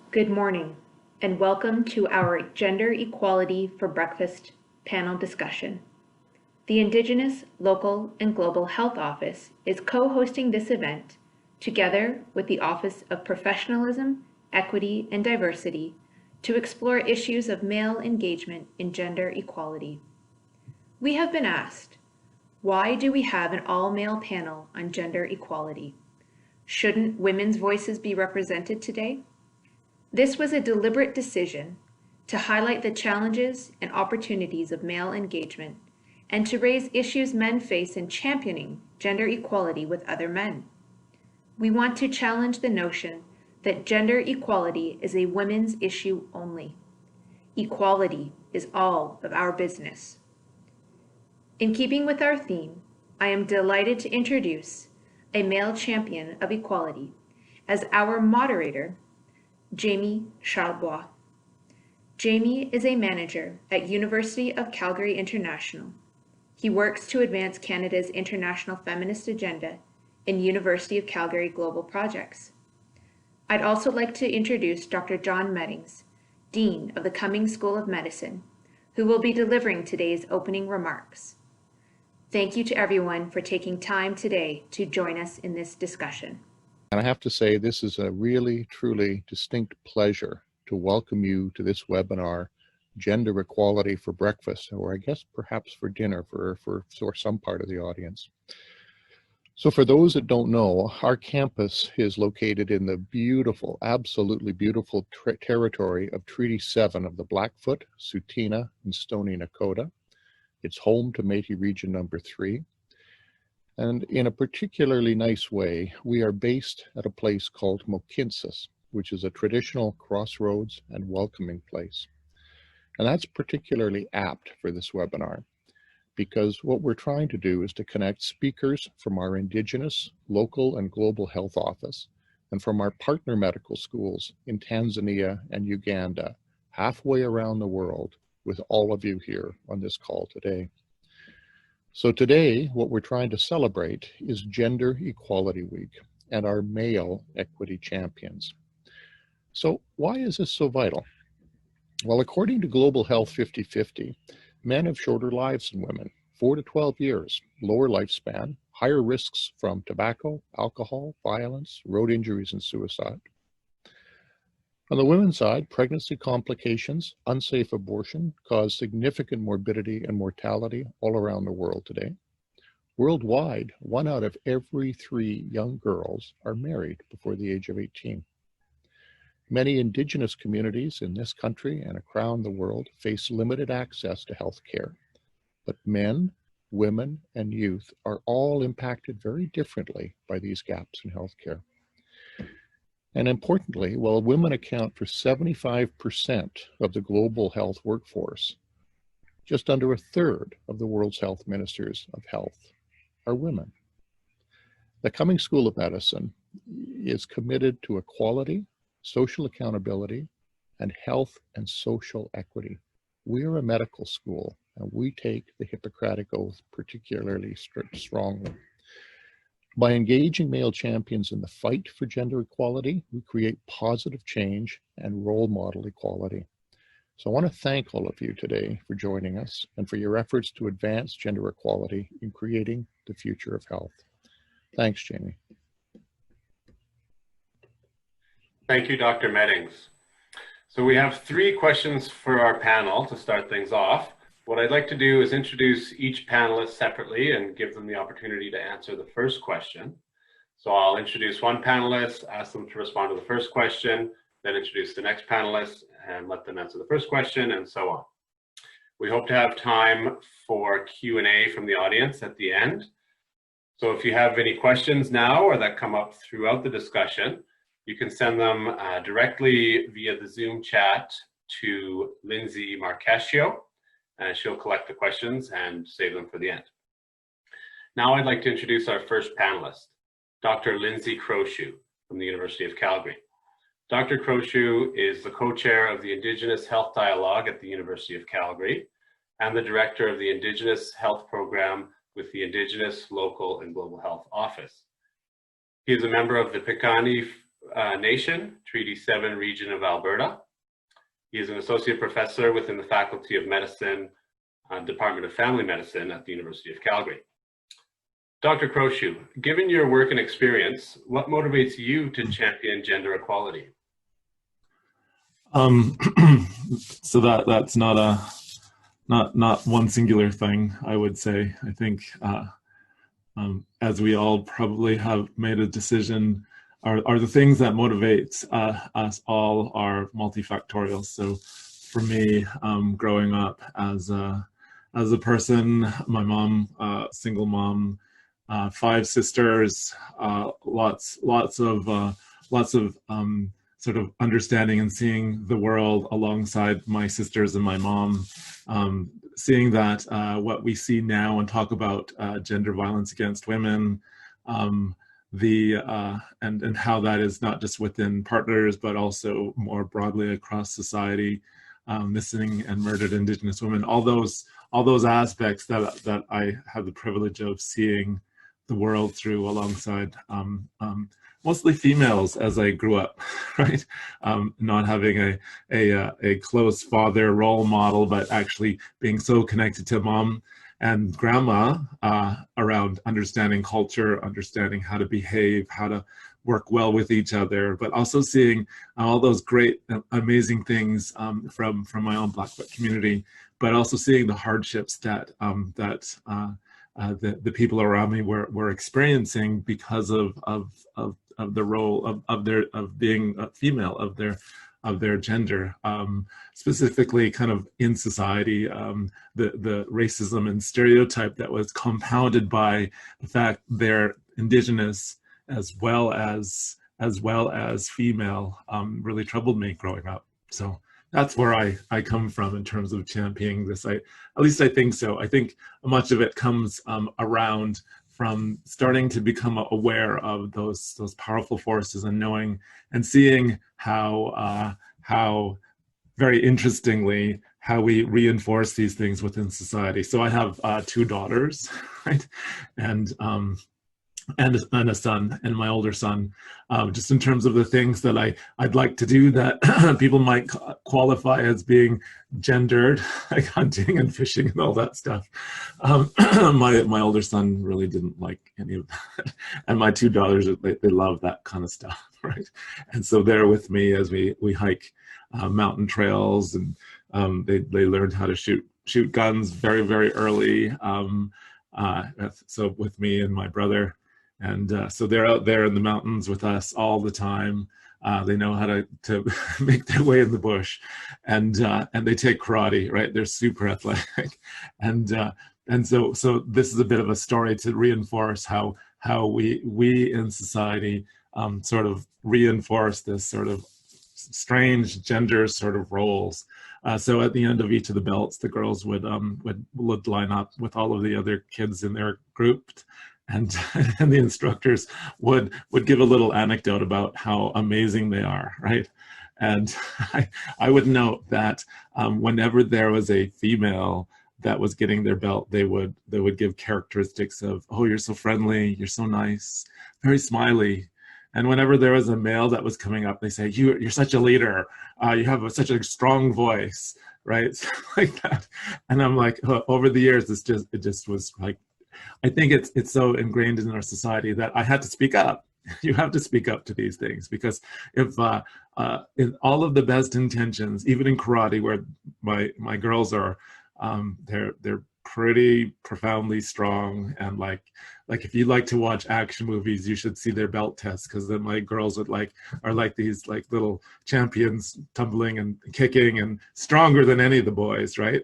Good morning, and welcome to our Gender Equality for Breakfast panel discussion. The Indigenous, Local, and Global Health Office is co-hosting this event together with the Office of Professionalism, Equity, and Diversity to explore issues of male engagement in gender equality. We have been asked, why do we have an all-male panel on gender equality? Shouldn't women's voices be represented today? This was a deliberate decision to highlight the challenges and opportunities of male engagement and to raise issues men face in championing gender equality with other men. We want to challenge the notion that gender equality is a women's issue only. Equality is all of our business. In keeping with our theme, I am delighted to introduce a male champion of equality as our moderator, Jamie Charlebois. Jamie is a manager at University of Calgary International. He works to advance Canada's international feminist agenda in University of Calgary Global Projects. I'd also like to introduce Dr. John Meddings, Dean of the Cummings School of Medicine, who will be delivering today's opening remarks. Thank you to everyone for taking time today to join us in this discussion. And I have to say, this is a really, truly distinct pleasure to welcome you to this webinar, Gender Equality for Breakfast, or I guess perhaps for dinner for some part of the audience. So for those that don't know, our campus is located in the beautiful, absolutely beautiful territory of Treaty 7 of the Blackfoot, Tsuut'ina, and Stoney Nakoda. It's home to Métis Region number 3. And in a particularly nice way, we are based at a place called Mohkinstsis, which is a traditional crossroads and welcoming place. And that's particularly apt for this webinar, because what we're trying to do is to connect speakers from our Indigenous, Local, and Global Health Office and from our partner medical schools in Tanzania and Uganda, halfway around the world, with all of you here on this call today. So today, what we're trying to celebrate is Gender Equality Week and our male equity champions. So why is this so vital? Well, according to Global Health 50/50, men have shorter lives than women, 4 to 12 years, lower lifespan, higher risks from tobacco, alcohol, violence, road injuries, and suicide. On the women's side, pregnancy complications, unsafe abortion cause significant morbidity and mortality all around the world today. Worldwide, 1 out of every 3 young girls are married before the age of 18. Many Indigenous communities in this country and around the world face limited access to health care, but men, women, and youth are all impacted very differently by these gaps in health care. And importantly, while women account for 75% of the global health workforce, just under 1/3 of the world's health ministers of health are women. The Cummings School of Medicine is committed to equality, social accountability, and health and social equity. We are a medical school, and we take the Hippocratic Oath particularly strongly. By engaging male champions in the fight for gender equality, we create positive change and role model equality. So I want to thank all of you today for joining us and for your efforts to advance gender equality in creating the future of health. Thanks, Jamie. Thank you, Dr. Meddings. So we have 3 questions for our panel to start things off. What I'd like to do is introduce each panelist separately and give them the opportunity to answer the first question. So I'll introduce one panelist, ask them to respond to the first question, then introduce the next panelist and let them answer the first question, and so on. We hope to have time for Q&A from the audience at the end. So if you have any questions now or that come up throughout the discussion, you can send them directly via the Zoom chat to Lindsay Marcascio, and she'll collect the questions and save them for the end. Now I'd like to introduce our first panelist, Dr. Lindsay Crowshoe from the University of Calgary. Dr. Crowshoe is the co-chair of the Indigenous Health Dialogue at the University of Calgary and the director of the Indigenous Health Program with the Indigenous, Local, and Global Health Office. He is a member of the Piikani Nation, Treaty 7 region of Alberta. He is an associate professor within the Faculty of Medicine, Department of Family Medicine at the University of Calgary. Dr. Crowshoe, given your work and experience, what motivates you to champion gender equality? So that's not one singular thing, I would say. I think as we all probably have made a decision, are the things that motivate us all are multifactorial. So for me, growing up as a person, my mom, single mom, 5 sisters, lots of sort of understanding and seeing the world alongside my sisters and my mom, seeing that what we see now and talk about gender violence against women, and how that is not just within partners, but also more broadly across society, missing and murdered Indigenous women, all those aspects that I have the privilege of seeing the world through alongside mostly females as I grew up, right? Not having a close father role model, but actually being so connected to mom and grandma around understanding culture, understanding how to behave, how to work well with each other, but also seeing all those great, amazing things from my own Blackfoot community, but also seeing the hardships that the people around me were experiencing because of the role of being a female, of their gender, specifically kind of in society, the racism and stereotype that was compounded by the fact they're Indigenous as well as female, really troubled me growing up. So that's where I come from in terms of championing this. At least I think so. I think much of it comes around from starting to become aware of those powerful forces and knowing and seeing how very interestingly how we reinforce these things within society. So I have 2 daughters, right, and a son, and my older son, just in terms of the things that I'd like to do that people might qualify as being gendered, like hunting and fishing and all that stuff. My older son really didn't like any of that, and my 2 daughters, they love that kind of stuff, right? And so they're with me as we hike mountain trails, and they learned how to shoot guns very, very early. So with me and my brother. And so they're out there in the mountains with us all the time. They know how to make their way in the bush, and they take karate, right? They're super athletic, and so this is a bit of a story to reinforce how we in society sort of reinforce this sort of strange gender sort of roles. So at the end of each of the belts, the girls would line up with all of the other kids in their group. And the instructors would give a little anecdote about how amazing they are, right? And I would note that whenever there was a female that was getting their belt, they would give characteristics of, oh, you're so friendly, you're so nice, very smiley. And whenever there was a male that was coming up, they say, you're such a leader, you have such a strong voice, right? Like that. And I'm like, over the years, it just was like, I think it's so ingrained in our society that I had to speak up. You have to speak up to these things, because if in all of the best intentions, even in karate, where my girls are, they're pretty profoundly strong, and like if you like to watch action movies, you should see their belt tests, because then my girls are like these little champions, tumbling and kicking and stronger than any of the boys, right?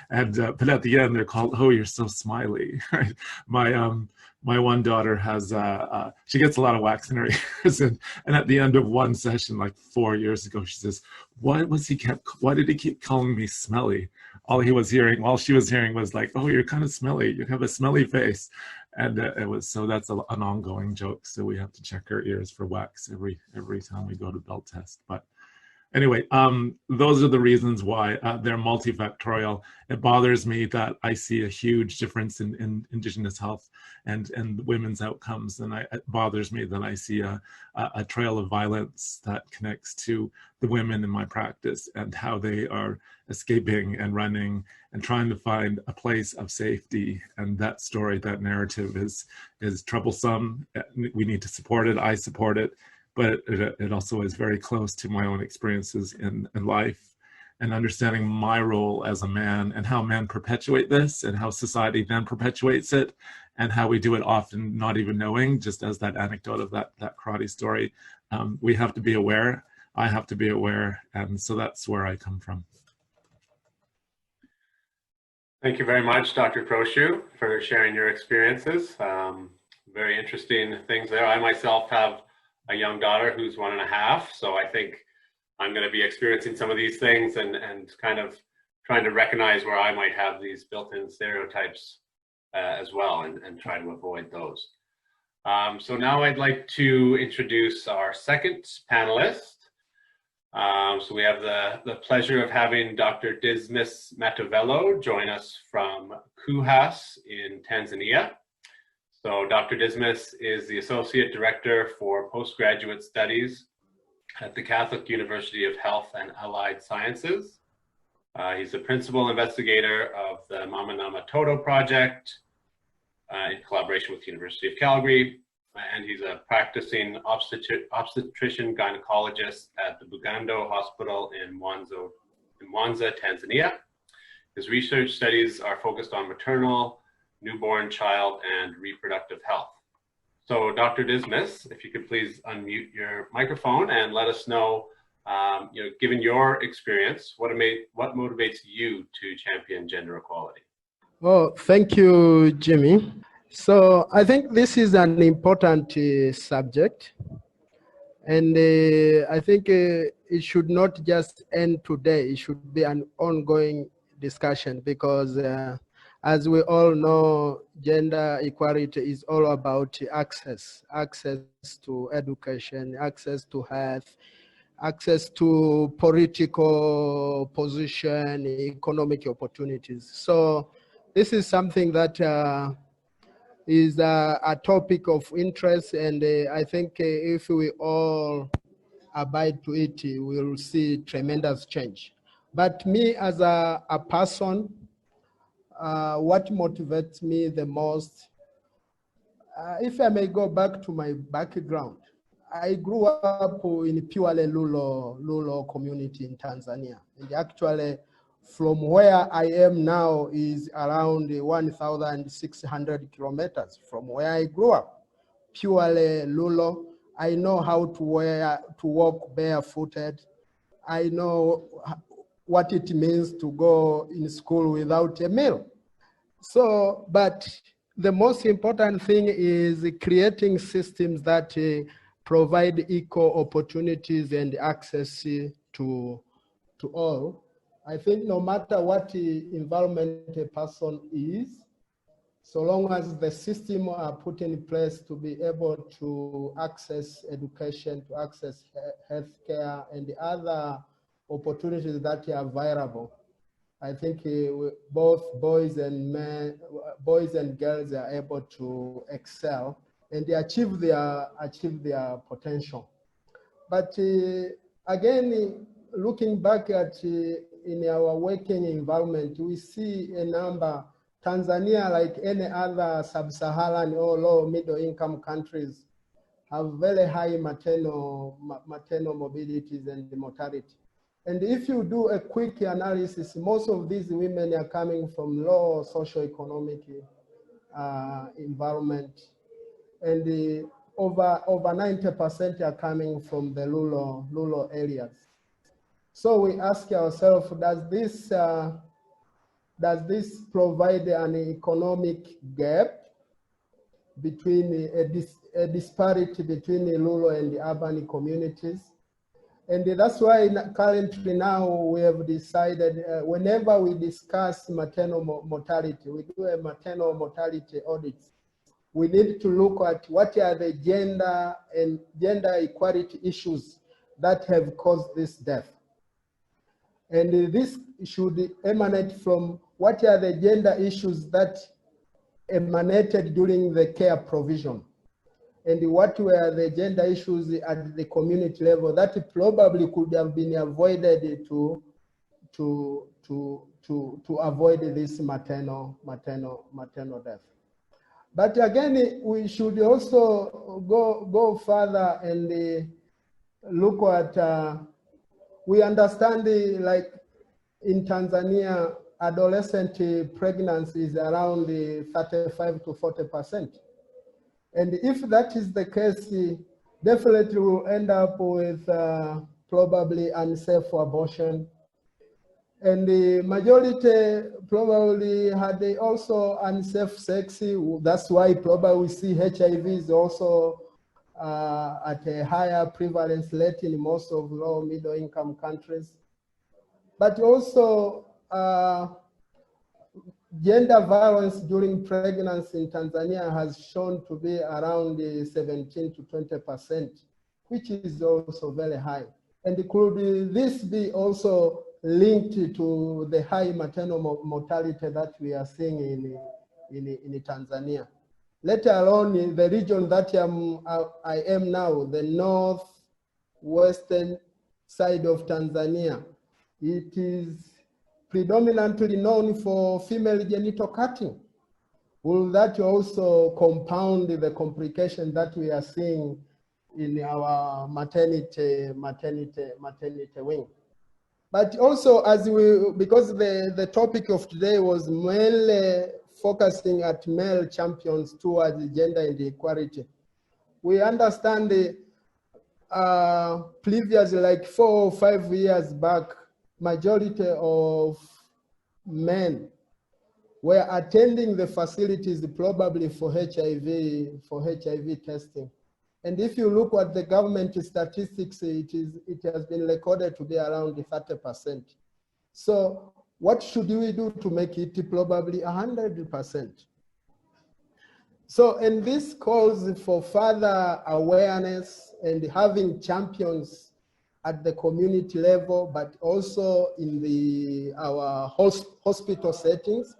And but at the end they're called, oh, you're so smiley, right? My one daughter has she gets a lot of wax in her ears, and at the end of one session like 4 years ago, she says, why did he keep calling me smelly? All she was hearing was like, oh, you're kind of smelly, you have a smelly face. And that's an ongoing joke. So we have to check our ears for wax every time we go to belt test. But Anyway, those are the reasons why they're multifactorial. It bothers me that I see a huge difference in Indigenous health and women's outcomes, and it bothers me that I see a trail of violence that connects to the women in my practice and how they are escaping and running and trying to find a place of safety. And that story, that narrative is troublesome. We need to support it. I support it. But it also is very close to my own experiences in life, and understanding my role as a man and how men perpetuate this and how society then perpetuates it, and how we do it often not even knowing, just as that anecdote of that karate story. We have to be aware. I have to be aware. And so that's where I come from. Thank you very much, Dr. Croshoe, for sharing your experiences. Very interesting things there. I myself have a young daughter who's 1.5, so I think I'm going to be experiencing some of these things and kind of trying to recognize where I might have these built-in stereotypes as well, and try to avoid those. So now I'd like to introduce our second panelist. So we have the pleasure of having Dr. Dismas Matovello join us from KUHAS in Tanzania. So Dr. Dismas is the Associate Director for Postgraduate Studies at the Catholic University of Health and Allied Sciences. He's the Principal Investigator of the Mama Nama Toto Project in collaboration with the University of Calgary. And he's a practicing obstetrician gynecologist at the Bugando Hospital in Mwanza, Tanzania. His research studies are focused on maternal, newborn, child, and reproductive health. So Dr. Dismas, if you could please unmute your microphone and let us know, given your experience, what motivates you to champion gender equality? Oh, thank you, Jimmy. So I think this is an important subject, and I think it should not just end today. It should be an ongoing discussion, because as we all know, gender equality is all about access to education, access to health, access to political position, economic opportunities. So this is something that is a topic of interest, and I think if we all abide to it, we will see tremendous change. But me as a person, what motivates me the most, if I may go back to my background, I grew up in purely Lulo community in Tanzania. And actually, from where I am now is around 1,600 kilometers from where I grew up. Purely Lulo. I know how to walk barefooted. I know what it means to go in school without a meal. So, but the most important thing is creating systems that provide equal opportunities and access to all. I think no matter what environment a person is, so long as the system are put in place to be able to access education, to access healthcare, and the other opportunities that are available, I think both boys and girls are able to excel and they achieve their potential. But again, looking back at in our working environment, we see a number. Tanzania, like any other sub-Saharan or low middle income countries, have very high maternal morbidities and mortality. And if you do a quick analysis, most of these women are coming from low socioeconomic environment, and over 90% are coming from the rural areas. So we ask ourselves, does this provide an economic gap between a disparity between the rural and the urban communities? And that's why currently now we have decided whenever we discuss maternal mortality, we do a maternal mortality audit. We need to look at what are the gender and gender equality issues that have caused this death. And this should emanate from what are the gender issues that emanated during the care provision, and what were the gender issues at the community level that probably could have been avoided to avoid this maternal death. But again, we should also go further and look at, we understand like in Tanzania, adolescent pregnancy is around 35 to 40%. And if that is the case, definitely we'll end up with probably unsafe abortion. And the majority probably had also unsafe sex. That's why probably we see HIV is also at a higher prevalence rate in most of low middle income countries. But also gender violence during pregnancy in Tanzania has shown to be around 17 to 20%, which is also very high. And could this be also linked to the high maternal mortality that we are seeing in Tanzania? Let alone the region that I am now, the northwestern side of Tanzania. It is predominantly known for female genital cutting. Will that also compound the complication that we are seeing in our maternity wing? But also, because the topic of today was mainly focusing at male champions towards gender inequality, we understand previously, like 4 or 5 years back, majority of men were attending the facilities probably for HIV testing. And if you look at the government statistics, it has been recorded to be around 30%. So what should we do to make it probably 100%? So, and this calls for further awareness and having champions at the community level, but also in our hospital settings,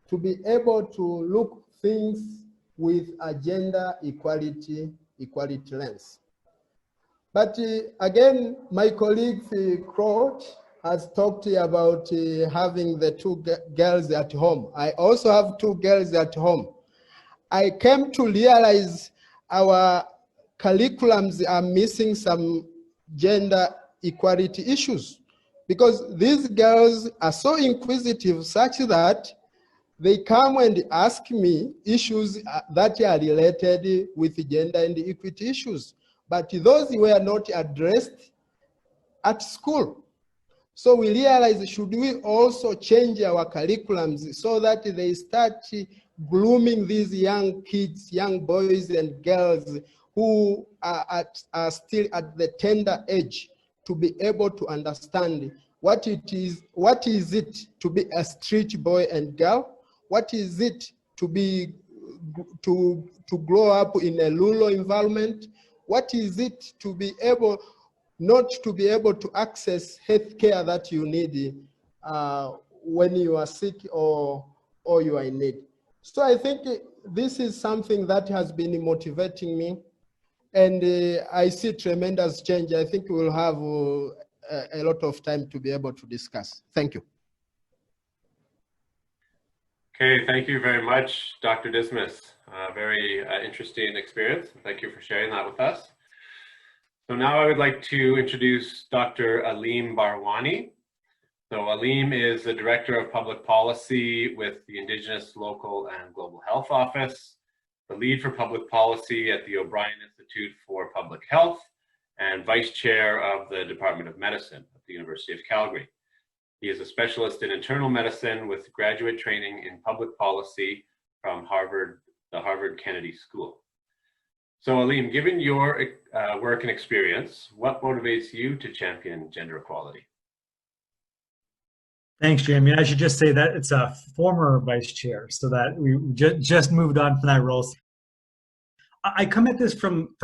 to be able to look things with a gender equality lens. But again, my colleague Claude has talked about having the 2 girls at home. I also have 2 girls at home. I came to realize our curriculums are missing some gender equality issues, because these girls are so inquisitive such that they come and ask me issues that are related with gender and equity issues, but those were not addressed at school. So we realized, should we also change our curriculums so that they start grooming these young kids, young boys and girls who are still at the tender age, to be able to understand what is it to be a street boy and girl? What is it to grow up in a rural environment? What is it to be able, not to be able to access health care that you need when you are sick or you are in need? So I think this is something that has been motivating me, and I see tremendous change. I think we'll have a lot of time to be able to discuss. Thank you. Okay, thank you very much, Dr. Dismas. Very interesting experience. Thank you for sharing that with us. So now I would like to introduce Dr. Aleem Barwani. So Aleem is the Director of Public Policy with the Indigenous, Local, and Global Health Office, the lead for public policy at the O'Brien Institute for Public Health, and Vice Chair of the Department of Medicine at the University of Calgary. He is a specialist in internal medicine with graduate training in public policy from the Harvard Kennedy School. So Aleem, given your work and experience, what motivates you to champion gender equality? Thanks, Jamie. I should just say that it's a former vice chair, so that we just moved on from that role. I come at this from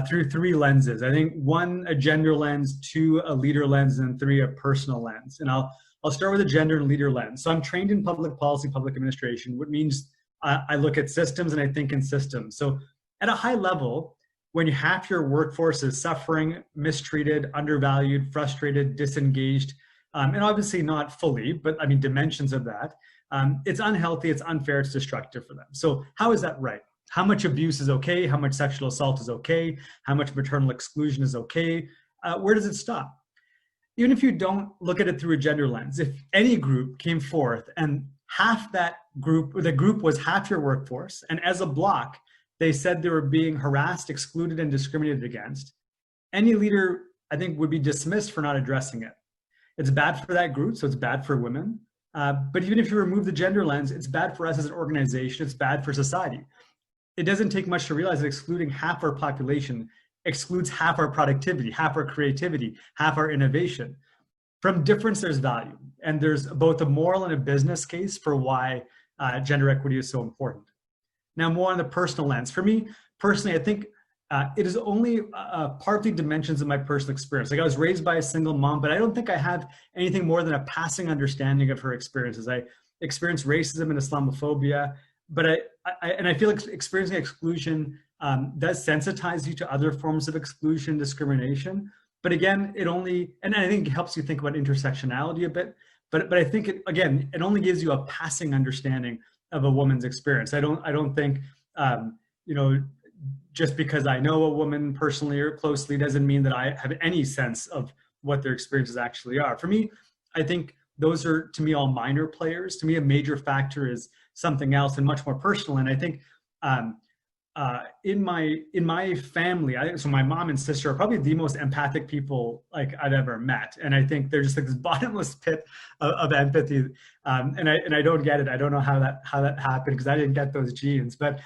through three lenses. I think one, a gender lens, two, a leader lens, and three, a personal lens. And I'll start with a gender and leader lens. So I'm trained in public policy, public administration, which means I look at systems and I think in systems. So at a high level, when half your workforce is suffering, mistreated, undervalued, frustrated, disengaged, and obviously not fully, but I mean dimensions of that, it's unhealthy, it's unfair, it's destructive for them. So how is that right? How much abuse is okay? How much sexual assault is okay? How much maternal exclusion is okay? Where does it stop? Even if you don't look at it through a gender lens, if any group came forth and half that group, or the group was half your workforce, and as a block, they said they were being harassed, excluded, and discriminated against, any leader, I think, would be dismissed for not addressing it. It's bad for that group, so it's bad for women. But even if you remove the gender lens, it's bad for us as an organization, it's bad for society. It doesn't take much to realize that excluding half our population excludes half our productivity, half our creativity, half our innovation. From difference, there's value. And there's both a moral and a business case for why gender equity is so important. Now, more on the personal lens. For me, personally, I think it is only partly dimensions of my personal experience. Like I was raised by a single mom, but I don't think I have anything more than a passing understanding of her experiences. I experienced racism and Islamophobia, but I feel like experiencing exclusion does sensitize you to other forms of exclusion, discrimination. But again, it only, and I think it helps you think about intersectionality a bit, but I think it only gives you a passing understanding of a woman's experience. I don't think, just because I know a woman personally or closely doesn't mean that I have any sense of what their experiences actually are. For me, I think those are, to me, all minor players. To me, a major factor is something else and much more personal. And I think in my family, so my mom and sister are probably the most empathic people like I've ever met. And I think they're just like this bottomless pit of empathy. And I don't get it. I don't know how that happened because I didn't get those genes. But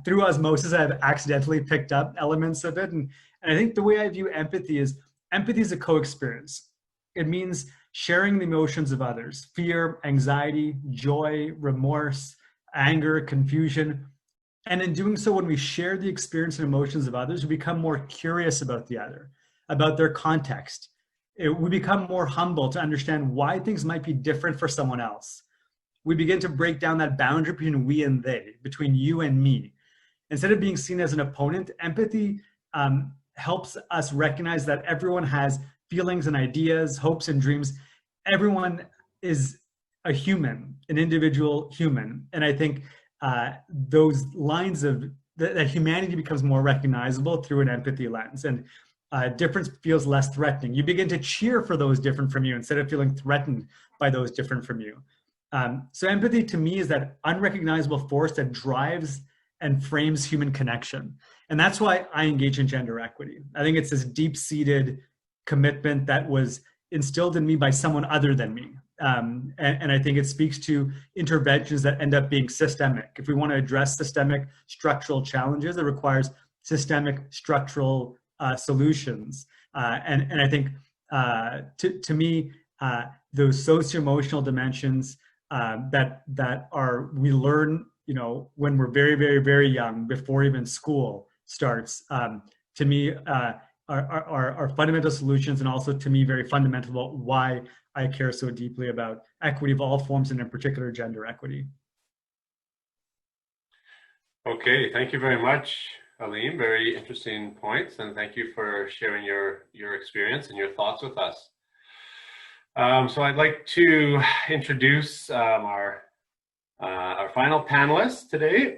through osmosis, I've accidentally picked up elements of it. And I think the way I view empathy is a co-experience. It means sharing the emotions of others: fear, anxiety, joy, remorse, anger, confusion. And in doing so, when we share the experience and emotions of others, we become more curious about the other, about their context. We become more humble to understand why things might be different for someone else. We begin to break down that boundary between we and they, between you and me. Instead of being seen as an opponent, empathy helps us recognize that everyone has feelings and ideas, hopes and dreams. Everyone is a human, an individual human. And I think those lines of that humanity becomes more recognizable through an empathy lens, and difference feels less threatening. You begin to cheer for those different from you instead of feeling threatened by those different from you. So empathy to me is that unrecognizable force that drives and frames human connection. And that's why I engage in gender equity. I think it's this deep-seated commitment that was instilled in me by someone other than me. And I think it speaks to interventions that end up being systemic. If we want to address systemic structural challenges, it requires systemic structural solutions. And I think to me, those socio-emotional dimensions that we learn, when we're very, very, very young, before even school starts, to me, are fundamental solutions, and also to me very fundamental about why I care so deeply about equity of all forms, and in particular gender equity. Okay, thank you very much, Aleem. Very interesting points, and thank you for sharing your experience and your thoughts with us. So I'd like to introduce our final panelist today.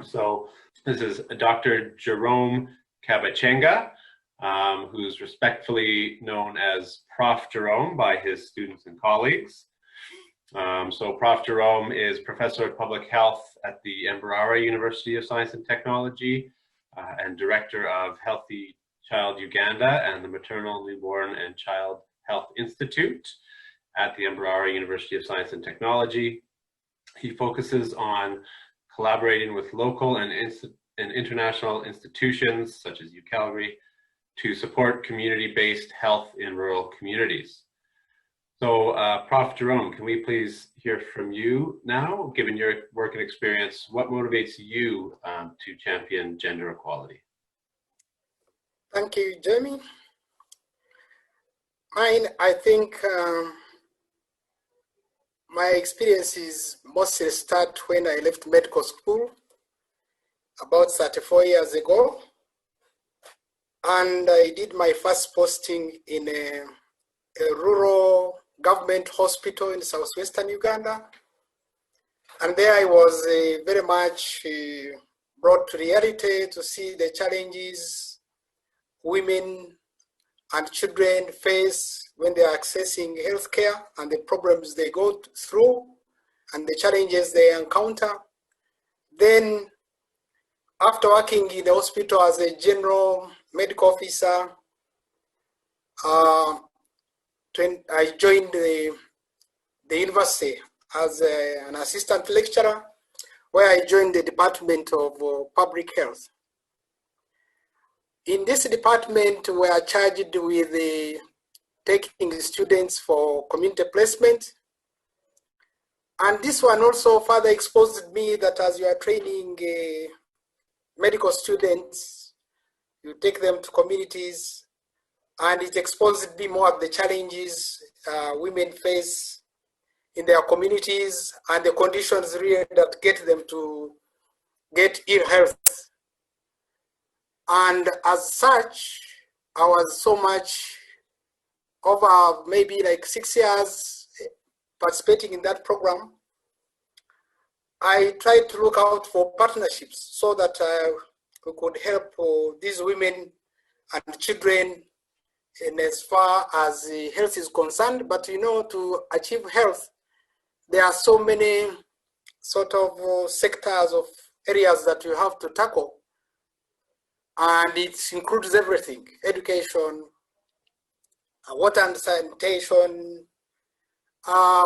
So this is Dr. Jerome Kabachenga, who's respectfully known as Prof. Jerome by his students and colleagues. So Prof. Jerome is Professor of Public Health at the Embarara University of Science and Technology and Director of Healthy Child Uganda and the Maternal, Newborn and Child Health Institute at the Embarara University of Science and Technology. He focuses on collaborating with local and international institutions such as UCalgary to support community-based health in rural communities. So Prof. Jerome, can we please hear from you now? Given your work and experience, what motivates you to champion gender equality? Thank you, Jamie. Mine, I think my experiences mostly start when I left medical school about 34 years ago. And I did my first posting in a rural government hospital in southwestern Uganda. And there I was very much brought to reality to see the challenges women and children face when they are accessing healthcare and the problems they go through and the challenges they encounter. Then after working in the hospital as a general medical officer, I joined the university as an assistant lecturer, where I joined the Department of Public Health. In this department, we are charged with taking students for community placement. And this one also further exposed me that as you are training medical students, you take them to communities, and it exposed me more of the challenges women face in their communities and the conditions really that get them to get ill health. And as such, I was so much over maybe like 6 years participating in that program. I tried to look out for partnerships so that we could help these women and children in as far as health is concerned. But you know, to achieve health, there are so many sort of sectors of areas that you have to tackle. And it includes everything: education, water and sanitation,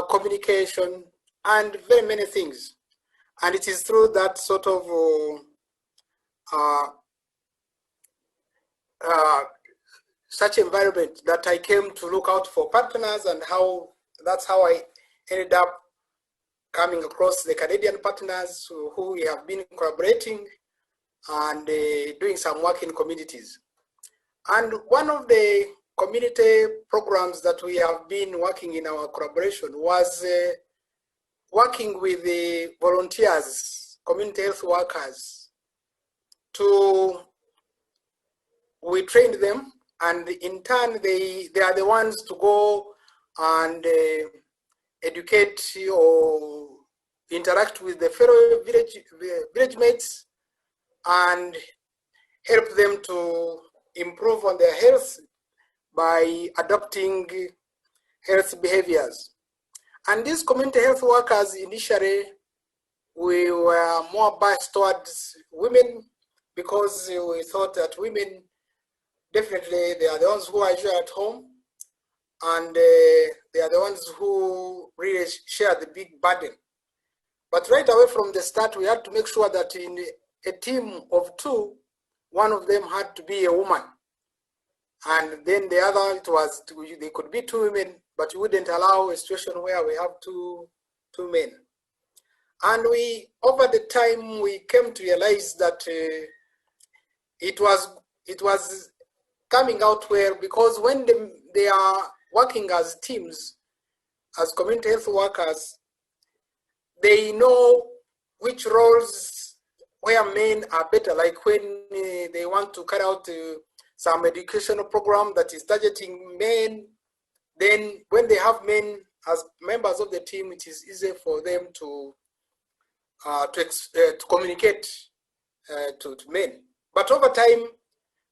communication, and very many things. And it is through that sort of such environment that I came to look out for partners, and that's how I ended up coming across the Canadian partners who we have been collaborating and doing some work in communities. And one of the community programs that we have been working in our collaboration was working with the volunteers, community health workers, we trained them, and in turn they are the ones to go and educate or interact with the fellow village mates and help them to improve on their health by adopting health behaviors. And these community health workers, initially, we were more biased towards women because we thought that women, definitely, they are the ones who are usually at home, and they are the ones who really share the big burden. But right away from the start, we had to make sure that in a team of two, one of them had to be a woman. And then the other, they could be two women, but we wouldn't allow a situation where we have two men. And over the time, we came to realize that it was coming out well, because when they are working as teams, as community health workers, they know which roles where men are better, like when they want to carry out some educational program that is targeting men, then when they have men as members of the team, it is easier for them to communicate to men. But over time,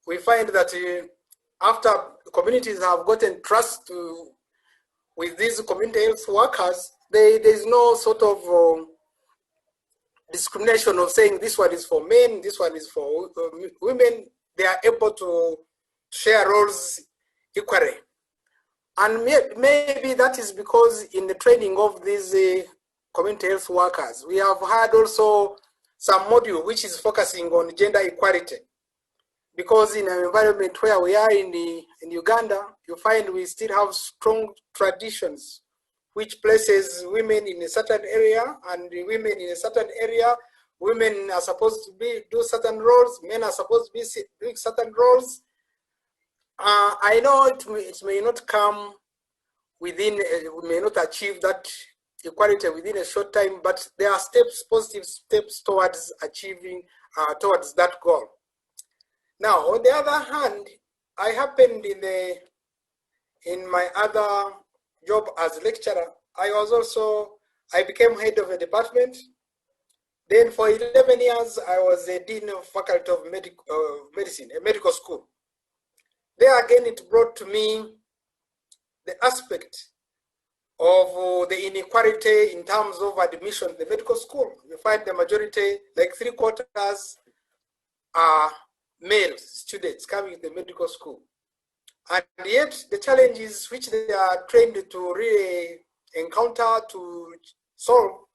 we find that after communities have gotten trust with these community health workers, there is no sort of discrimination of saying this one is for men, this one is for women. They are able to share roles equally. And maybe that is because in the training of these community health workers, we have had also some module which is focusing on gender equality. because in an environment where we are in Uganda, you find we still have strong traditions, which places women in a certain area and women in a certain area. Women are supposed to do certain roles, men are supposed to be doing certain roles. I know it may not come within, we may not achieve that equality within a short time, but there are steps, positive steps towards achieving, towards that goal. Now, on the other hand, I happened in my other job as lecturer, I became head of a department. Then for 11 years, I was a dean of faculty of medicine, a medical school. There again, it brought to me the aspect of the inequality in terms of admission to the medical school. You find the majority, like 3/4, are male students coming to the medical school. And yet the challenges which they are trained to really encounter, to solve,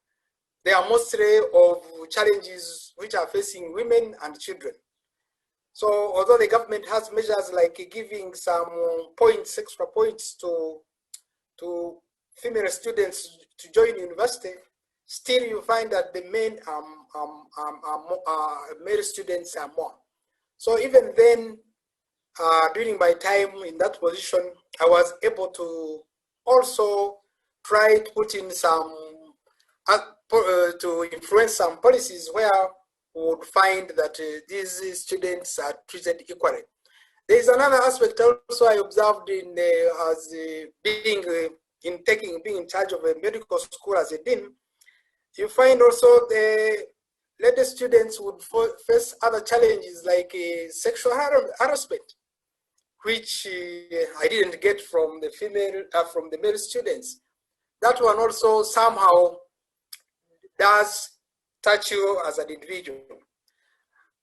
they are mostly of challenges which are facing women and children. So although the government has measures like giving some points, extra points to female students to join university, still you find that the male students are more. So even then, during my time in that position, I was able to also try to put in some, to influence some policies where we would find that these students are treated equally. There is another aspect also I observed in as being in charge of a medical school as a dean. You find also the lady students would face other challenges like sexual harassment, which I didn't get from the male students. That one also somehow does touch you as an individual.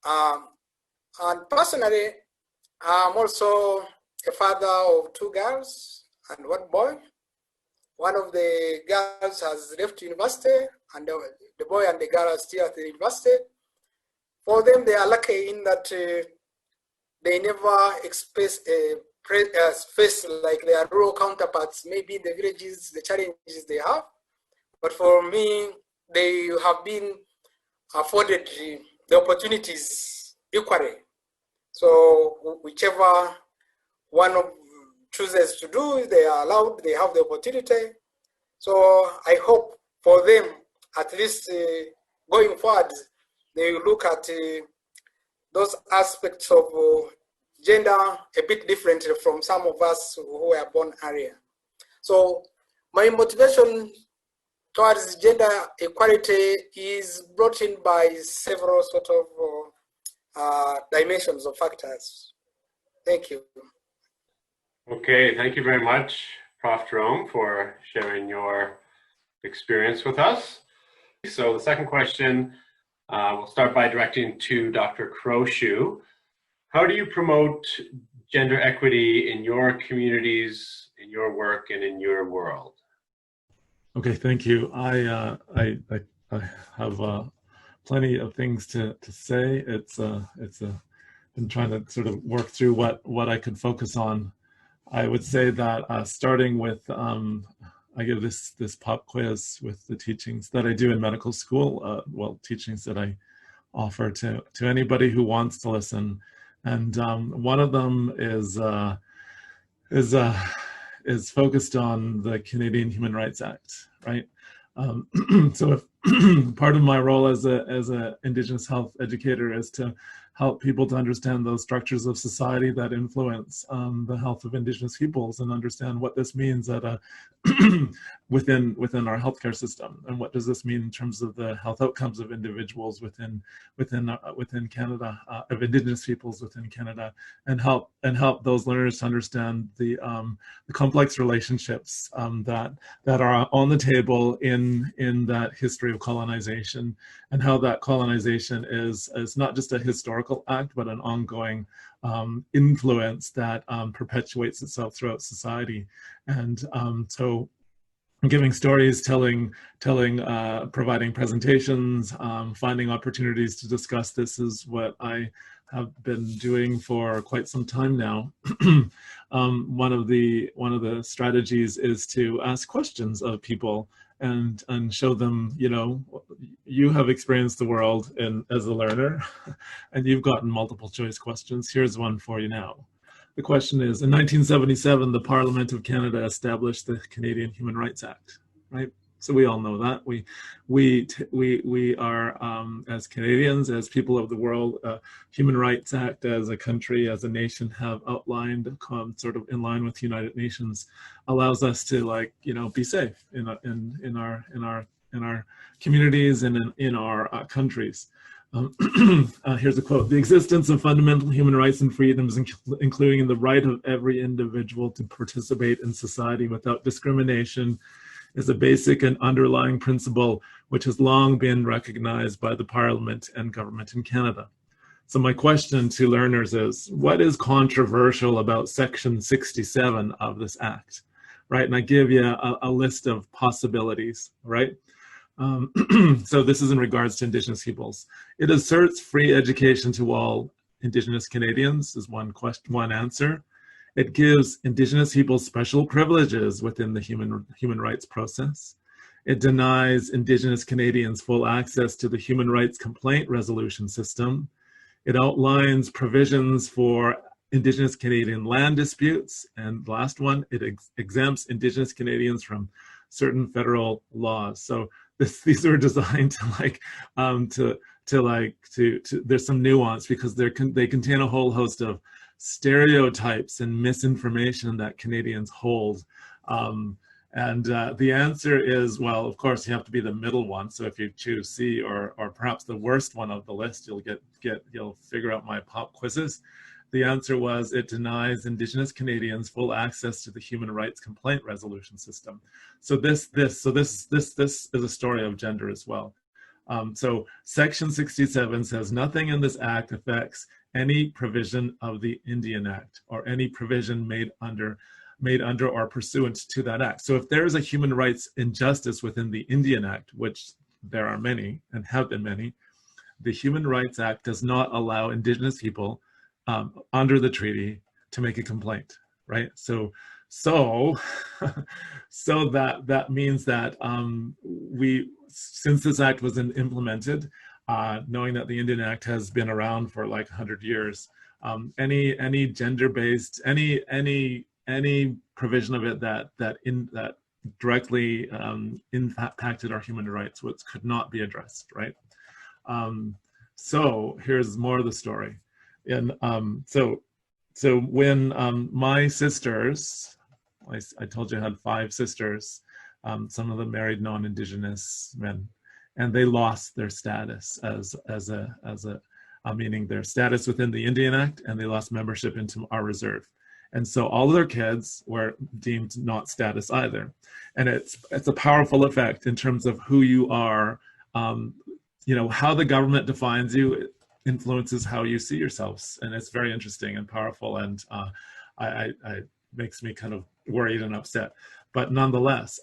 And personally, I'm also a father of 2 girls and 1 boy. One of the girls has left university, and the boy and the girl are still at the university. For them, they are lucky in that they never face like their rural counterparts, maybe in the villages, the challenges they have. But for me, they have been afforded the opportunities equally. So whichever one chooses to do, they are allowed, they have the opportunity. So I hope for them, at least going forward, they will look at those aspects of gender a bit differently from some of us who were born earlier. So my motivation towards gender equality is brought in by several sort of dimensions or factors. Thank you. Okay, thank you very much, Prof. Jerome, for sharing your experience with us. So the second question, we'll start by directing to Dr. Crowshoe. How do you promote gender equity in your communities, in your work, and in your world? Okay, thank you. I have plenty of things to say. It's been trying to sort of work through what I could focus on. I would say that starting with I give this pop quiz with the teachings that I do in medical school. Well, teachings that I offer to anybody who wants to listen, and one of them is focused on the Canadian Human Rights Act, right? So if part of my role as a Indigenous health educator is to help people to understand those structures of society that influence the health of Indigenous peoples, and understand what this means at within our healthcare system, and what does this mean in terms of the health outcomes of individuals within Canada, of Indigenous peoples within Canada, and help those learners to understand the complex relationships that are on the table in that history of colonization, and how that colonization is not just a historical act, but an ongoing influence that perpetuates itself throughout society. And so giving stories, telling, providing presentations, finding opportunities to discuss this is what I been doing for quite some time now. One of the strategies is to ask questions of people and show them, you know, you have experienced the world as a learner, and you've gotten multiple choice questions. Here's one for you now. The question is, in 1977, the Parliament of Canada established the Canadian Human Rights Act, right? So we all know that. We are, as Canadians, as people of the world, Human Rights Act as a country, as a nation, have outlined, sort of in line with United Nations, allows us to, like, you know, be safe in our communities and in our countries. Here's a quote: "The existence of fundamental human rights and freedoms, including the right of every individual to participate in society without discrimination, is a basic and underlying principle which has long been recognized by the Parliament and government in Canada." So my question to learners is, what is controversial about Section 67 of this Act, right? And I give you a list of possibilities, right? So this is in regards to Indigenous peoples. It asserts free education to all Indigenous Canadians is one answer. It gives Indigenous people special privileges within the human rights process. It denies Indigenous Canadians full access to the human rights complaint resolution system. It outlines provisions for Indigenous Canadian land disputes. And the last one, it exempts Indigenous Canadians from certain federal laws. So these are designed to there's some nuance, because they contain a whole host of stereotypes and misinformation that Canadians hold. The answer is, well, of course, you have to be the middle one. So if you choose C or perhaps the worst one of the list, you'll figure out my pop quizzes. The answer was, it denies Indigenous Canadians full access to the human rights complaint resolution system. So this is a story of gender as well. So Section 67 says nothing in this act affects any provision of the Indian Act or any provision made under or pursuant to that act. So if there is a human rights injustice within the Indian Act, which there are many and have been many, the Human Rights Act does not allow Indigenous people under the treaty to make a complaint, right? So that means that since this act was implemented, knowing that the Indian Act has been around for like 100 years, any gender-based, any provision of it that directly impacted our human rights, which could not be addressed, right? So here's more of the story. And so when my sisters, I told you I had 5 sisters, some of them married non-Indigenous men, and they lost their status meaning their status within the Indian Act, and they lost membership into our reserve. And so all of their kids were deemed not status either. And it's a powerful effect in terms of who you are. You know, how the government defines you influences how you see yourselves. And it's very interesting and powerful, and I makes me kind of worried and upset. But nonetheless,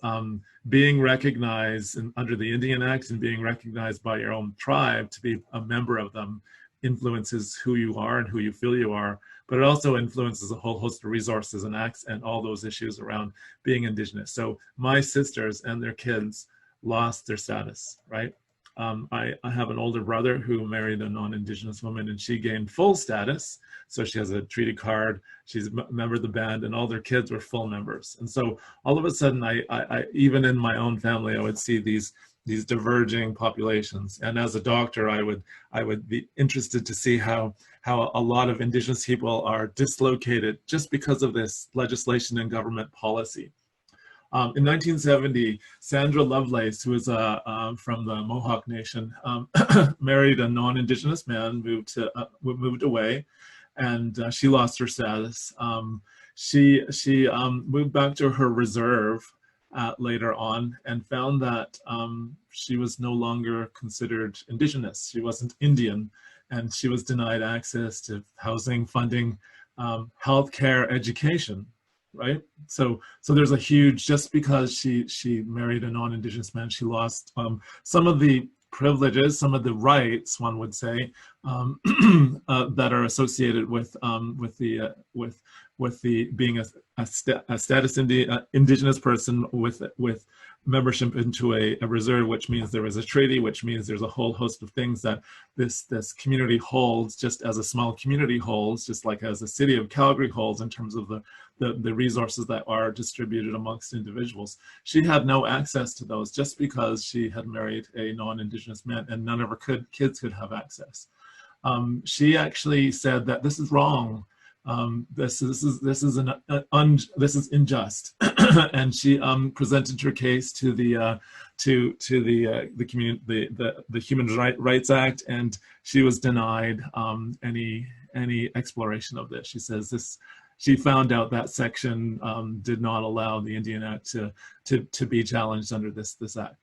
being recognized under the Indian Act and being recognized by your own tribe to be a member of them influences who you are and who you feel you are, but it also influences a whole host of resources and acts and all those issues around being Indigenous. So my sisters and their kids lost their status, right? I have an older brother who married a non-Indigenous woman, and she gained full status. So she has a treaty card, she's a member of the band, and all their kids were full members. And so all of a sudden, I even in my own family, I would see these diverging populations. And as a doctor, I would be interested to see how a lot of Indigenous people are dislocated just because of this legislation and government policy. In 1970, Sandra Lovelace, who is from the Mohawk Nation, married a non-Indigenous man, moved away, and she lost her status. She moved back to her reserve later on and found that she was no longer considered Indigenous. She wasn't Indian, and she was denied access to housing, funding, healthcare, education. Right, so there's a huge, just because she married a non-Indigenous man, she lost some of the privileges, some of the rights, one would say, that are associated with the being a status indigenous person with membership into a reserve, which means there is a treaty, which means there's a whole host of things that this community holds, just as a small community holds, just like as the city of Calgary holds in terms of the resources that are distributed amongst individuals. She had no access to those just because she had married a non-Indigenous man, and none of her kids could have access. She actually said that this is wrong. This is unjust, and she presented her case to the Human Rights Act, and she was denied any exploration of this. She says this. She found out that section did not allow the Indian Act to be challenged under this act.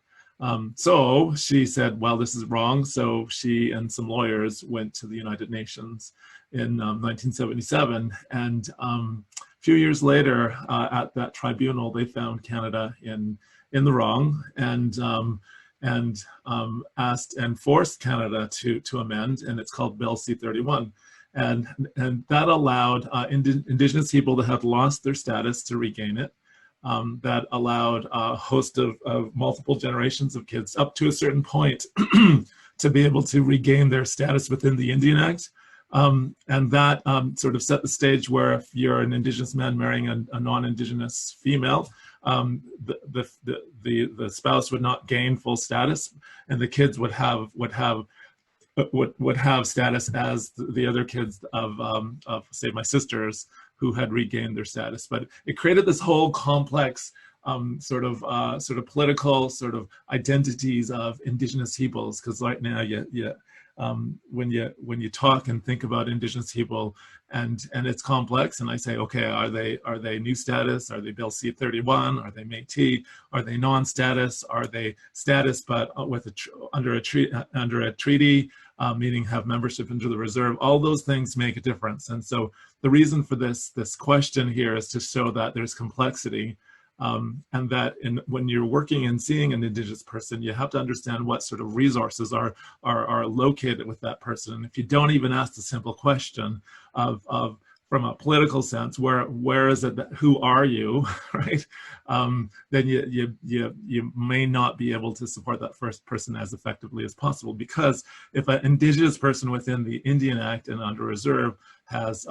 So she said, well, this is wrong. So she and some lawyers went to the United Nations in 1977. And a few years later, at that tribunal, they found Canada in the wrong and asked and forced Canada to amend. And it's called Bill C-31. And that allowed Indigenous people that had lost their status to regain it. That allowed a host of multiple generations of kids up to a certain point to be able to regain their status within the Indian Act. And that sort of set the stage where if you're an Indigenous man marrying a non-Indigenous female, the spouse would not gain full status, and the kids would have status as the other kids of say my sisters who had regained their status. But it created this whole complex sort of political sort of identities of Indigenous peoples, because right now when you talk and think about Indigenous people, and it's complex, and I say, okay, are they new status? Are they Bill C-31? Are they Métis? Are they non-status? Are they status but under a treaty, meaning have membership into the reserve? All those things make a difference. And so the reason for this question here is to show that there's complexity. And that when you're working and seeing an Indigenous person, you have to understand what sort of resources are located with that person. And if you don't even ask the simple question of from a political sense, where is it that, who are you, right? Then you may not be able to support that first person as effectively as possible, because if an Indigenous person within the Indian Act and under reserve has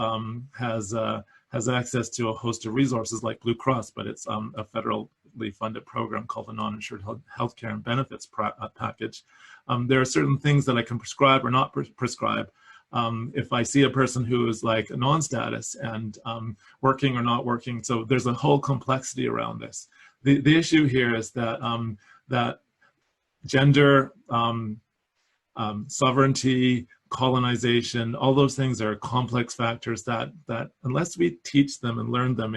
access to a host of resources like Blue Cross, but it's a federally funded program called the Non-Insured Healthcare and Benefits Package. There are certain things that I can prescribe or not prescribe. If I see a person who is like a non-status and working or not working, so there's a whole complexity around this. The issue here is that that gender, sovereignty, colonization, all those things are complex factors that unless we teach them and learn them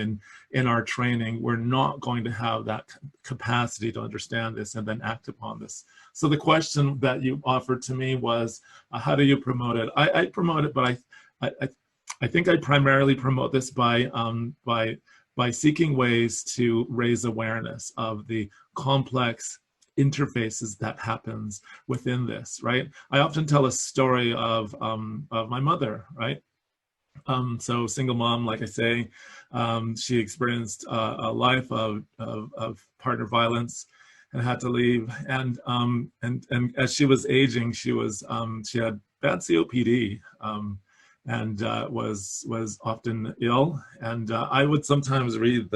in our training, we're not going to have that capacity to understand this and then act upon this. So the question that you offered to me was, how do you promote it? I promote it, but I think I primarily promote this by seeking ways to raise awareness of the complex interfaces that happens within this, right? I often tell a story of my mother, right? So single mom, like I say, she experienced a life of partner violence and had to leave. And as she was aging, she had bad COPD and was often ill. And I would sometimes read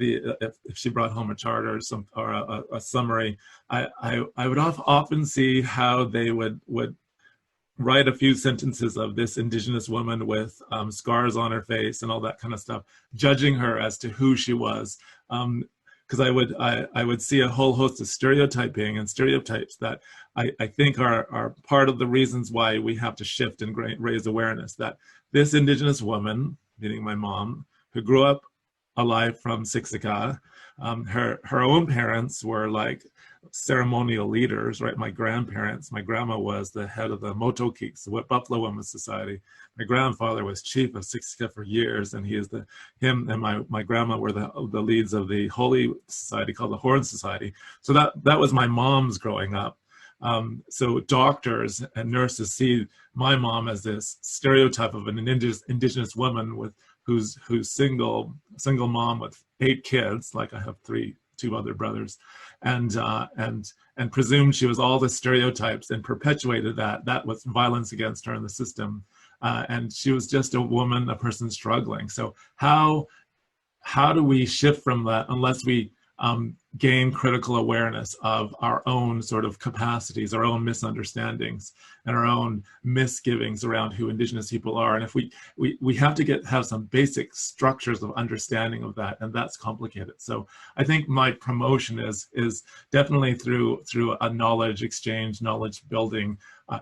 if she brought home a chart or a summary, I would often see how they would write a few sentences of this Indigenous woman with scars on her face and all that kind of stuff, judging her as to who she was. Because I would see a whole host of stereotyping and stereotypes that I think are part of the reasons why we have to shift and raise awareness that this Indigenous woman, meaning my mom, who grew up alive from Siksika, her own parents were like ceremonial leaders, right? My grandparents, my grandma was the head of the Motokiks, the Buffalo Women's Society. My grandfather was chief of Siksika for years, and him and my grandma were the leads of the Holy Society called the Horn Society. So that was my mom's growing up. So doctors and nurses see my mom as this stereotype of an indigenous woman who's single mom with 8 kids, like I have 2 other brothers, and presumed she was all the stereotypes and perpetuated that was violence against her in the system, and she was just a woman, a person struggling. So how do we shift from that unless we gain critical awareness of our own sort of capacities, our own misunderstandings, and our own misgivings around who Indigenous people are? And if we have to have some basic structures of understanding of that, and that's complicated. So I think my promotion is definitely through a knowledge exchange, knowledge building,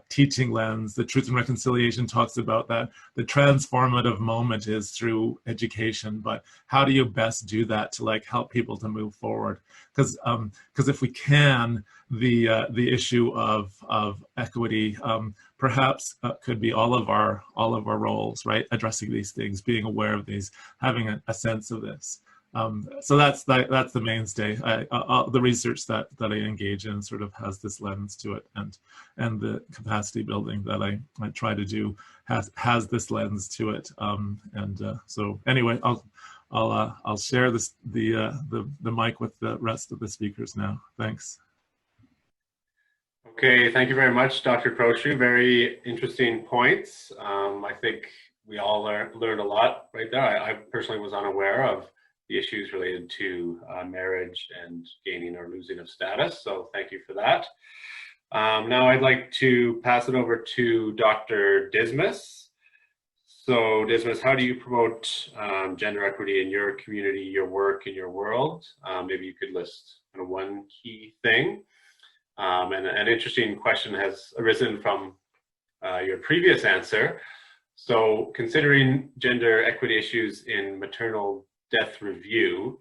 teaching lens. The Truth and Reconciliation talks about that. The transformative moment is through education, but how do you best do that to like help people to move forward? Because if we can, the issue of equity perhaps could be all of our roles, right? Addressing these things, being aware of these, having a sense of this. So that's the mainstay. The research that I engage in sort of has this lens to it, and the capacity building that I try to do has this lens to it. So anyway, I'll share the mic with the rest of the speakers now. Thanks. Okay, thank you very much, Dr. Proshu. Very interesting points. I think we all learned a lot right there. I personally was unaware of the issues related to marriage and gaining or losing of status. So thank you for that. Now I'd like to pass it over to Dr. Dismas. So Dismas, how do you promote gender equity in your community, your work, in your world? Maybe you could list kind of one key thing. And an interesting question has arisen from your previous answer. So considering gender equity issues in maternal death review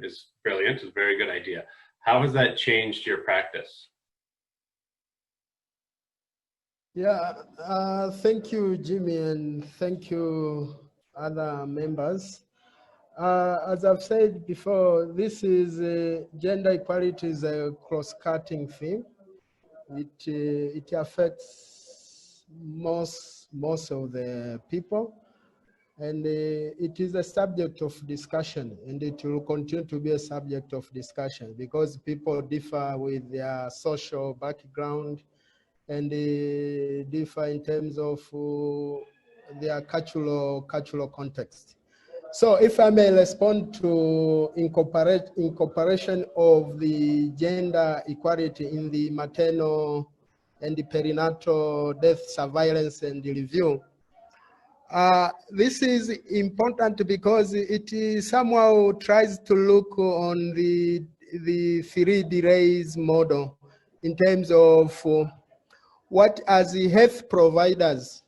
is brilliant, is a very good idea. How has that changed your practice? Yeah, thank you, Jimmy, and thank you, other members. As I've said before, this is gender equality is a cross-cutting theme. It affects most of the people. And it is a subject of discussion, and it will continue to be a subject of discussion because people differ with their social background, and they differ in terms of their cultural context. So if I may respond to incorporation of the gender equality in the maternal and the perinatal death surveillance and review, this is important because it somehow tries to look on the 3D rays model in terms of what, as the health providers,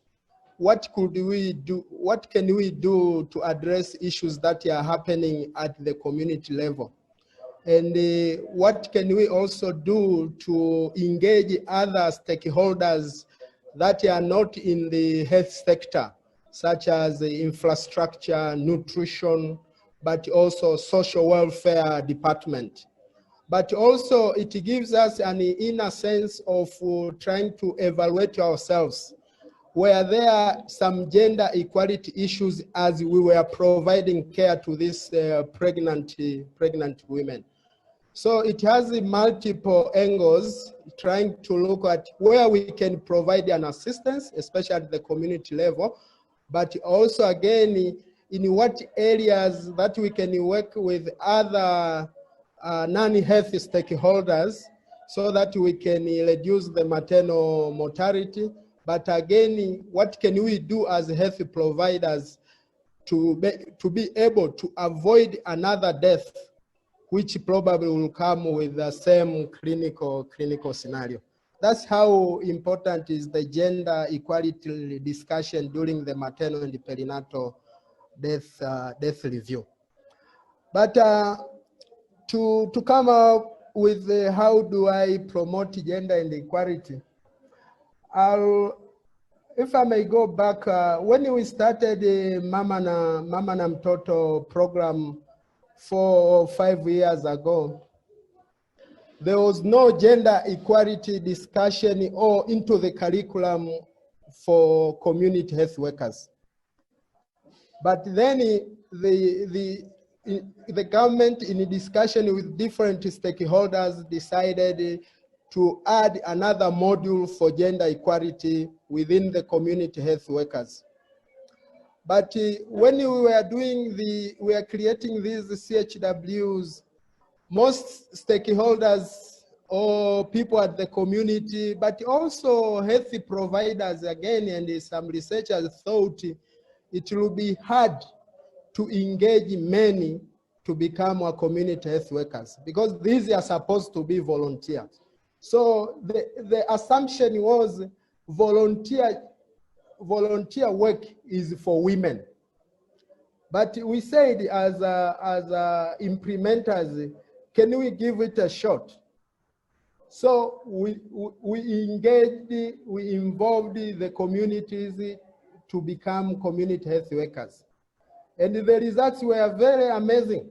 what could we do? What can we do to address issues that are happening at the community level? And what can we also do to engage other stakeholders that are not in the health sector, such as the infrastructure, nutrition, but also social welfare department. But also it gives us an inner sense of trying to evaluate ourselves, where there are some gender equality issues as we were providing care to these pregnant women. So it has multiple angles, trying to look at where we can provide an assistance, especially at the community level, but also again, in what areas that we can work with other non-health stakeholders so that we can reduce the maternal mortality. But again, what can we do as health providers to be able to avoid another death, which probably will come with the same clinical scenario. That's how important is the gender equality discussion during the maternal and the perinatal death review. But to come up with how do I promote gender and equality, if I may go back, when we started the Mama na Mtoto program 4 or 5 years ago, there was no gender equality discussion or into the curriculum for community health workers. But then the government, in discussion with different stakeholders, decided to add another module for gender equality within the community health workers. But when we were creating these CHWs, most stakeholders or people at the community, but also health providers again, and some researchers thought it will be hard to engage many to become our community health workers because these are supposed to be volunteers. So the assumption was volunteer work is for women. But we said as implementers, can we give it a shot? So we engaged, we involved the communities to become community health workers. And the results were very amazing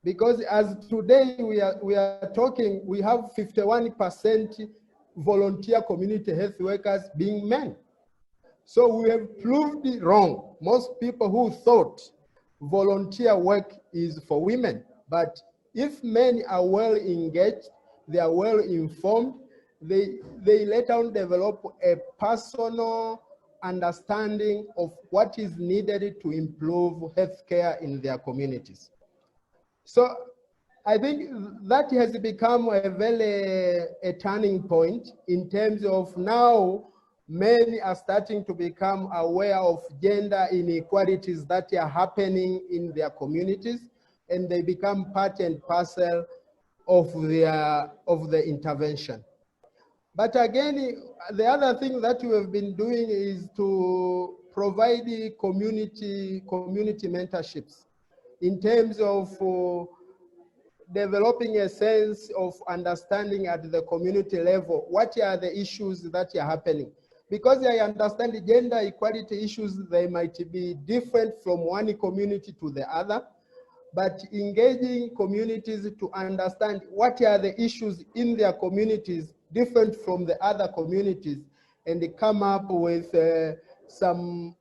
because as today we are talking, we have 51% volunteer community health workers being men. So we have proved it wrong. Most people who thought volunteer work is for women, but if men are well engaged, they are well informed, they later on develop a personal understanding of what is needed to improve healthcare in their communities. So I think that has become a turning point in terms of now men are starting to become aware of gender inequalities that are happening in their communities, and they become part and parcel of the intervention. But again, the other thing that we have been doing is to provide community mentorships in terms of developing a sense of understanding at the community level. What are the issues that are happening? Because I understand the gender equality issues, they might be different from one community to the other, but engaging communities to understand what are the issues in their communities different from the other communities, and they come up with some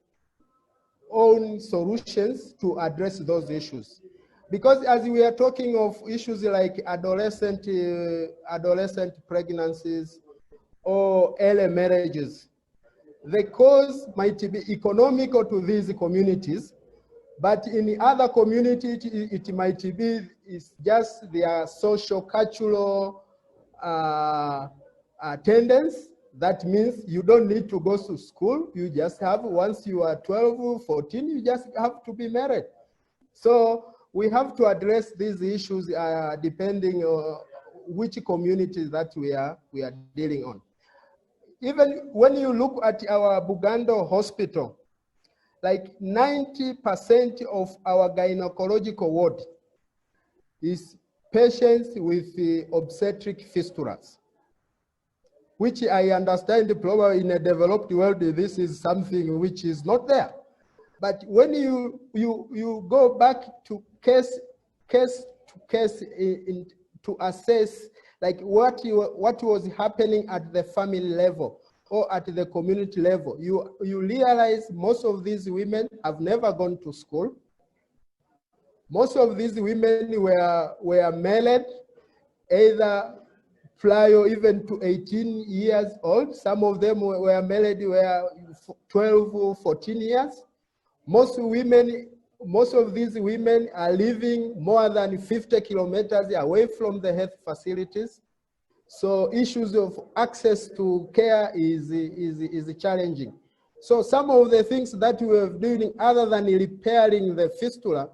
own solutions to address those issues. Because as we are talking of issues like adolescent pregnancies or early marriages, the cause might be economical to these communities, but in the other community, it might be it's just their social cultural attendance. That means you don't need to go to school. You just have, once you are 12, 14, you just have to be married. So we have to address these issues depending on which communities that we are dealing on. Even when you look at our Bugando hospital, like 90% of our gynecological ward is patients with obstetric fistulas, which I understand probably in a developed world, this is something which is not there. But when you go back to case to case to assess like what was happening at the family level or at the community level, you realize most of these women have never gone to school. Most of these women were married either prior even to 18 years old. Some of them were married were 12 or 14 years. Most of these women are living more than 50 kilometers away from the health facilities. So issues of access to care is challenging. So some of the things that we are doing other than repairing the fistula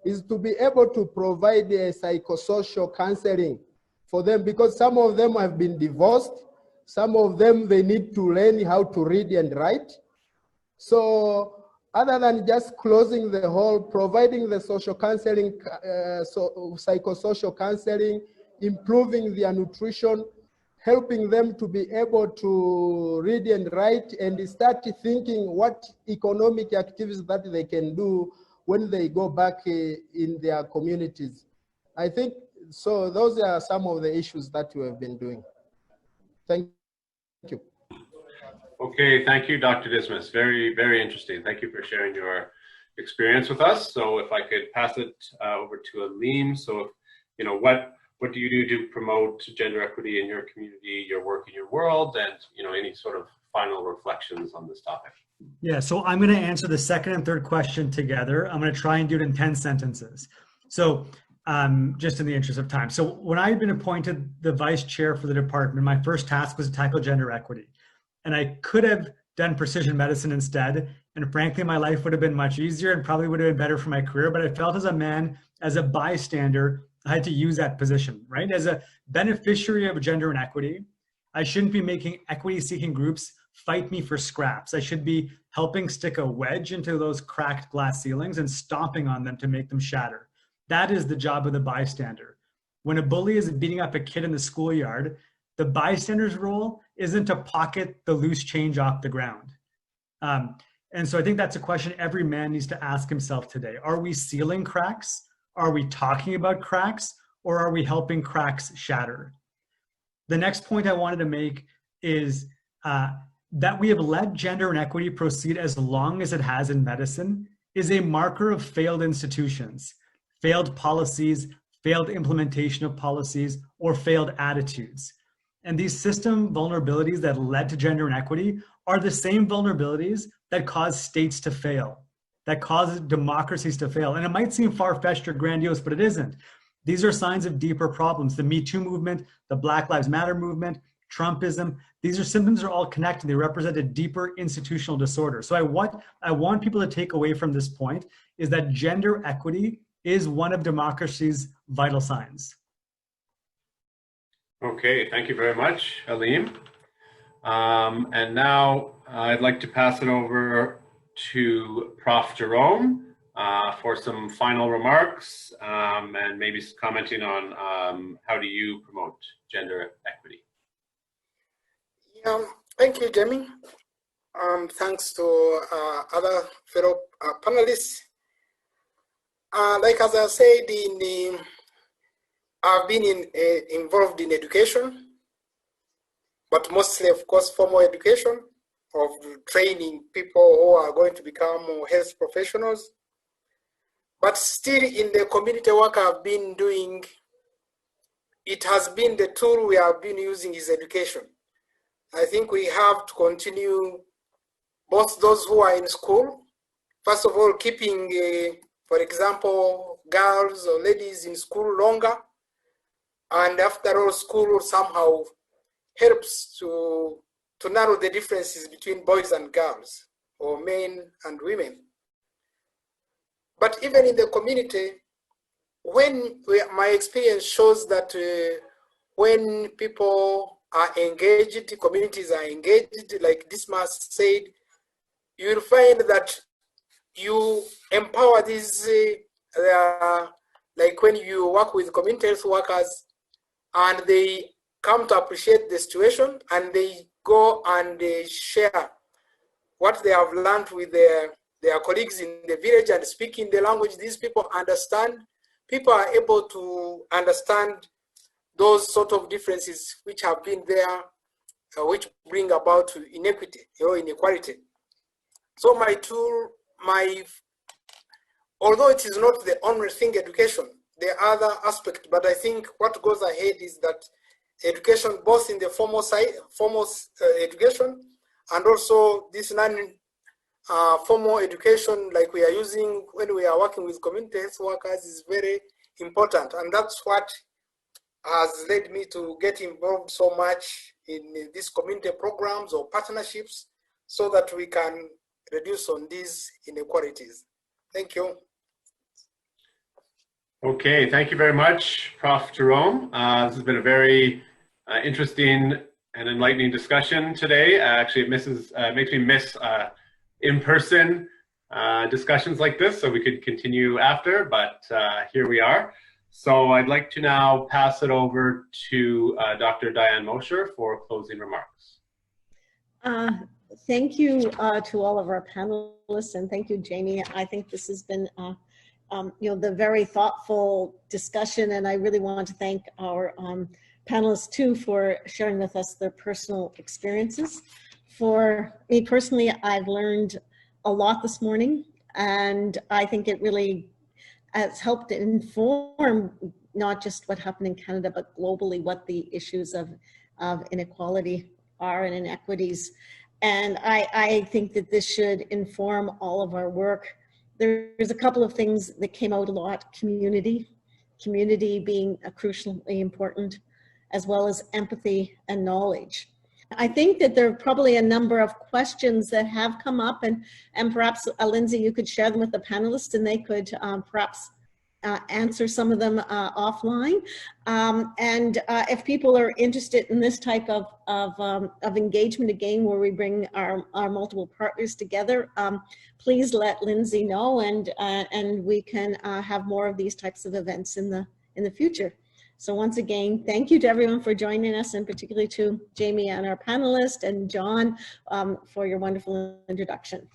is to be able to provide a psychosocial counseling for them, because some of them have been divorced. Some of them, they need to learn how to read and write. So other than just closing the hole, providing the social counseling, psychosocial counseling, improving their nutrition, helping them to be able to read and write and start thinking what economic activities that they can do when they go back in their communities. I think So those are some of the issues that we have been doing. Thank you. Okay, thank you, Dr. Dismas. Very, very interesting. Thank you for sharing your experience with us. So if I could pass it over to Aleem. So, you know, what do you do to promote gender equity in your community, your work in your world, and, you know, any sort of final reflections on this topic? Yeah, so I'm going to answer the second and third question together. I'm going to try and do it in 10 sentences. So just in the interest of time. So when I had been appointed the vice chair for the department, my first task was to tackle gender equity. And I could have done precision medicine instead. And frankly, my life would have been much easier and probably would have been better for my career. But I felt as a man, as a bystander, I had to use that position, right? As a beneficiary of gender inequity, I shouldn't be making equity-seeking groups fight me for scraps. I should be helping stick a wedge into those cracked glass ceilings and stomping on them to make them shatter. That is the job of the bystander. When a bully is beating up a kid in the schoolyard, the bystander's role isn't to pocket the loose change off the ground. And so I think that's a question every man needs to ask himself today. Are we sealing cracks? Are we talking about cracks? Or are we helping cracks shatter? The next point I wanted to make is that we have let gender inequity proceed as long as it has in medicine is a marker of failed institutions, failed policies, failed implementation of policies, or failed attitudes. And these system vulnerabilities that led to gender inequity are the same vulnerabilities that cause states to fail, that cause democracies to fail. And it might seem far-fetched or grandiose, but it isn't. These are signs of deeper problems. The Me Too movement, the Black Lives Matter movement, Trumpism, these are symptoms are all connected. They represent a deeper institutional disorder. So I want people to take away from this point is that gender equity is one of democracy's vital signs. Okay, thank you very much, Aleem. And now I'd like to pass it over to Prof. Jerome for some final remarks and maybe commenting on how do you promote gender equity. Yeah, thank you, Jamie. Thanks to other fellow panelists. Like as I said, I've been involved in education, but mostly, of course, formal education of training people who are going to become health professionals. But still in the community work I've been doing, it has been the tool we have been using is education. I think we have to continue both those who are in school, first of all, keeping, for example, girls or ladies in school longer. And after all, school somehow helps to narrow the differences between boys and girls or men and women. But even in the community, my experience shows that when people are engaged, communities are engaged, like Dismas said, you will find that you empower these, like when you work with community health workers and they come to appreciate the situation and they go and they share what they have learned with their colleagues in the village and speak in the language these people understand, people are able to understand those sort of differences which have been there, which bring about inequity or inequality. So my tool, although it is not the only thing, education, the other aspect, but I think what goes ahead is that education, both in the formal side, education, and also this non-formal education, like we are using when we are working with community health workers, is very important, and that's what has led me to get involved so much in these community programs or partnerships, so that we can reduce on these inequalities. Thank you. Okay, thank you very much, Prof. Jerome. This has been a very interesting and enlightening discussion today. Actually, it makes me miss in-person discussions like this, so we could continue after, but here we are. So I'd like to now pass it over to Dr. Diane Mosher for closing remarks. Thank you to all of our panelists, and thank you, Jamie. I think this has been the very thoughtful discussion, and I really want to thank our panelists too for sharing with us their personal experiences. For me personally, I've learned a lot this morning, and I think it really has helped inform not just what happened in Canada, but globally what the issues of inequality are and inequities. And I think that this should inform all of our work. There's a couple of things that came out a lot: community being crucially important, as well as empathy and knowledge. I think that there are probably a number of questions that have come up, and perhaps Lindsay, you could share them with the panelists, and they could perhaps answer some of them offline. If people are interested in this type of engagement again, where we bring our multiple partners together, please let Lindsay know, and we can have more of these types of events in the future. So once again, thank you to everyone for joining us, and particularly to Jamie and our panelists, and John for your wonderful introduction.